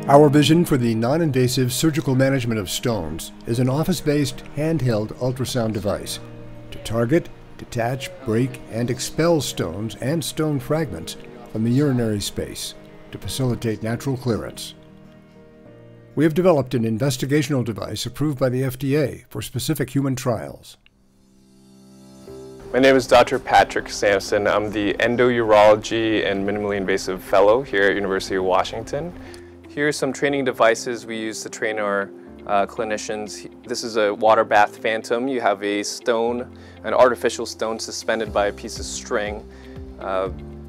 Our vision for the non-invasive surgical management of stones is an office-based handheld ultrasound device to target, detach, break, and expel stones and stone fragments from the urinary space to facilitate natural clearance. We have developed an investigational device approved by the FDA for specific human trials. My name is Dr. Patrick Sampson. I'm the endourology and minimally invasive fellow here at University of Washington. Here are some training devices we use to train our clinicians. This is a water bath phantom. You have a stone, an artificial stone suspended by a piece of string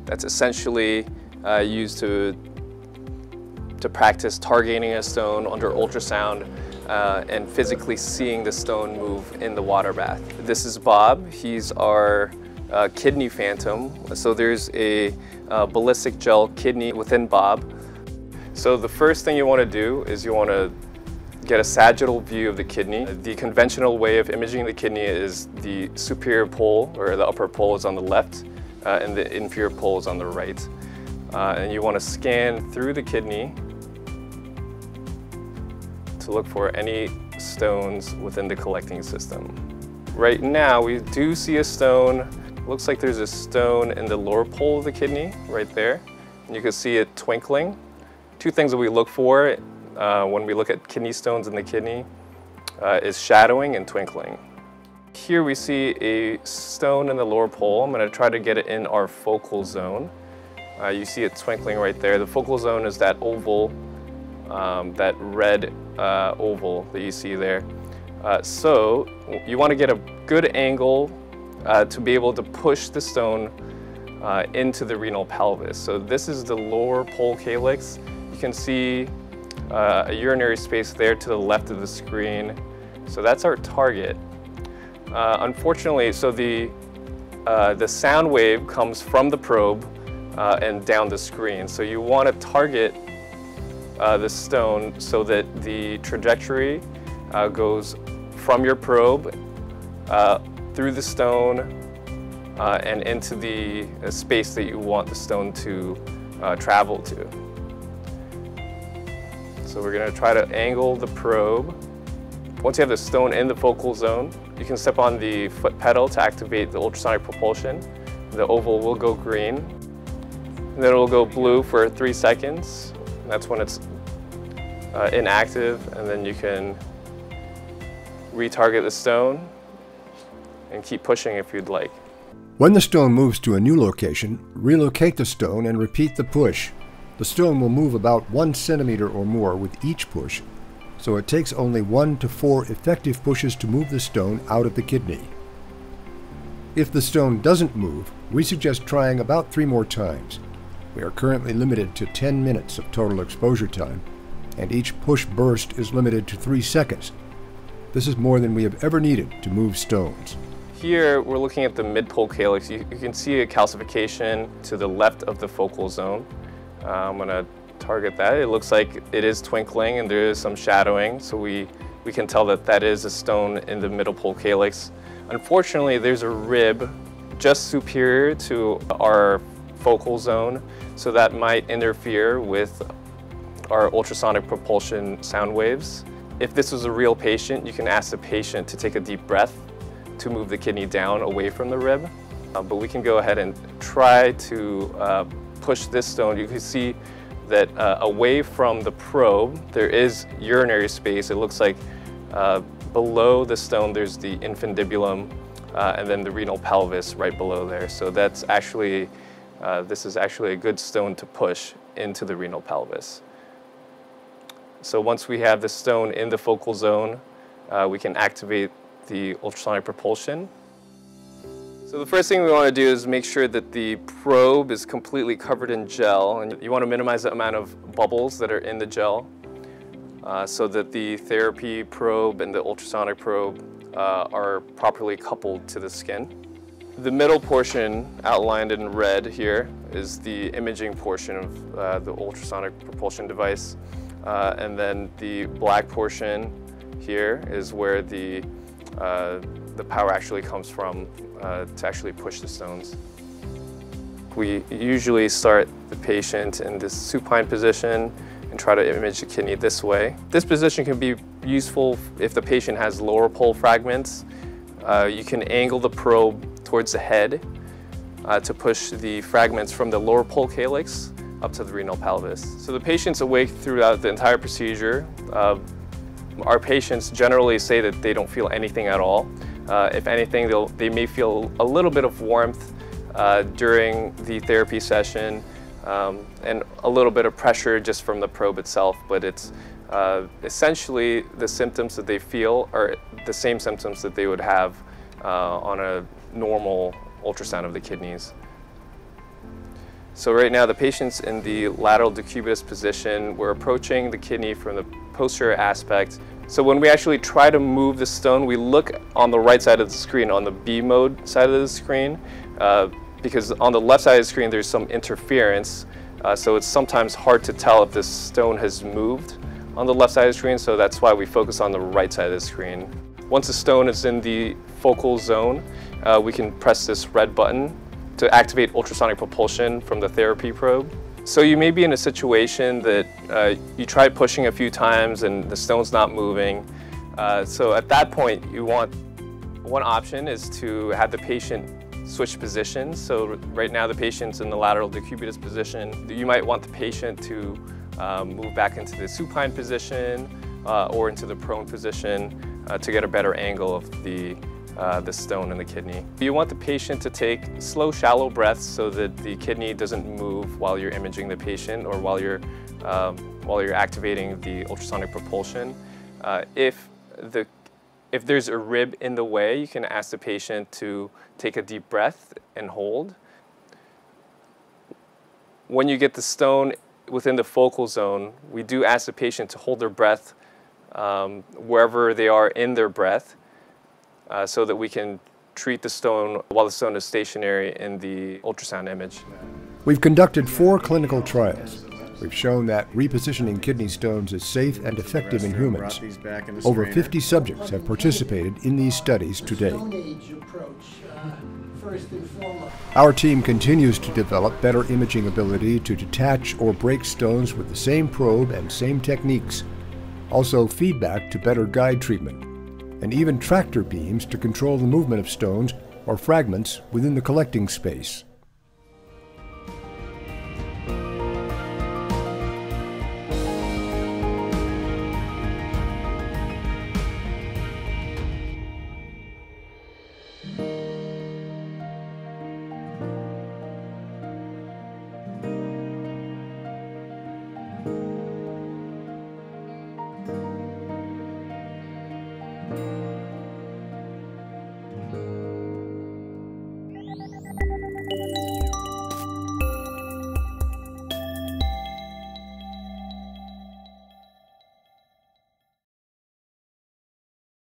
that's essentially used to practice targeting a stone under ultrasound and physically seeing the stone move in the water bath. This is Bob. He's our kidney phantom. So there's a ballistic gel kidney within Bob. So the first thing you want to do is you want to get a sagittal view of the kidney. The conventional way of imaging the kidney is the superior pole, or the upper pole, is on the left and the inferior pole is on the right. And you want to scan through the kidney to look for any stones within the collecting system. Right now we do see a stone. Looks like there's a stone in the lower pole of the kidney right there. And you can see it twinkling. Two things that we look for when we look at kidney stones in the kidney is shadowing and twinkling. Here we see a stone in the lower pole. I'm going to try to get it in our focal zone. You see it twinkling right there. The focal zone is that oval, that red oval that you see there. So you want to get a good angle to be able to push the stone into the renal pelvis. So this is the lower pole calyx. You can see a urinary space there to the left of the screen. So that's our target. Unfortunately, so the sound wave comes from the probe and down the screen. So you want to target the stone so that the trajectory goes from your probe through the stone and into the space that you want the stone to travel to. So we're going to try to angle the probe. Once you have the stone in the focal zone, you can step on the foot pedal to activate the ultrasonic propulsion. The oval will go green, and then it will go blue for 3 seconds. And that's when it's inactive, and then you can retarget the stone and keep pushing if you'd like. When the stone moves to a new location, relocate the stone and repeat the push. The stone will move about 1 centimeter or more with each push, so it takes only 1 to 4 effective pushes to move the stone out of the kidney. If the stone doesn't move, we suggest trying about 3 more times. We are currently limited to 10 minutes of total exposure time, and each push burst is limited to 3 seconds. This is more than we have ever needed to move stones. Here we're looking at the mid-pole calyx. You can see a calcification to the left of the focal zone. I'm going to target that. It looks like it is twinkling and there is some shadowing, so we can tell that that is a stone in the middle pole calyx. Unfortunately, there's a rib just superior to our focal zone, so that might interfere with our ultrasonic propulsion sound waves. If this was a real patient, you can ask the patient to take a deep breath to move the kidney down away from the rib. But we can go ahead and try to push this stone. You can see that away from the probe, there is urinary space. It looks like below the stone, there's the infundibulum and then the renal pelvis right below there. So that's actually, this is actually a good stone to push into the renal pelvis. So once we have the stone in the focal zone, we can activate the ultrasonic propulsion. So the first thing we want to do is make sure that the probe is completely covered in gel, and you want to minimize the amount of bubbles that are in the gel so that the therapy probe and the ultrasonic probe are properly coupled to the skin. The middle portion outlined in red here is the imaging portion of the ultrasonic propulsion device, and then the black portion here is where the the power actually comes from to actually push the stones. We usually start the patient in this supine position and try to image the kidney this way. This position can be useful if the patient has lower pole fragments. You can angle the probe towards the head to push the fragments from the lower pole calyx up to the renal pelvis. So the patient's awake throughout the entire procedure. Our patients generally say that they don't feel anything at all. If anything, they may feel a little bit of warmth during the therapy session and a little bit of pressure just from the probe itself, but it's essentially the symptoms that they feel are the same symptoms that they would have on a normal ultrasound of the kidneys. So right now the patient's in the lateral decubitus position. We're approaching the kidney from the posterior aspect. So when we actually try to move the stone, we look on the right side of the screen, on the B mode side of the screen, because on the left side of the screen there's some interference, so it's sometimes hard to tell if this stone has moved on the left side of the screen, so that's why we focus on the right side of the screen. Once the stone is in the focal zone, we can press this red button to activate ultrasonic propulsion from the therapy probe. So you may be in a situation that you tried pushing a few times and the stone's not moving. So at that point, one option is to have the patient switch positions. So right now the patient's in the lateral decubitus position. You might want the patient to move back into the supine position or into the prone position to get a better angle of the stone in the kidney. You want the patient to take slow, shallow breaths so that the kidney doesn't move while you're imaging the patient or while you're activating the ultrasonic propulsion. If there's a rib in the way, you can ask the patient to take a deep breath and hold. When you get the stone within the focal zone, we do ask the patient to hold their breath wherever they are in their breath, so that we can treat the stone while the stone is stationary in the ultrasound image. We've conducted 4 clinical trials. We've shown that repositioning kidney stones is safe and effective in humans. Over 50 subjects have participated in these studies to date. Our team continues to develop better imaging ability to detach or break stones with the same probe and same techniques. Also feedback to better guide treatment, and even tractor beams to control the movement of stones or fragments within the collecting space.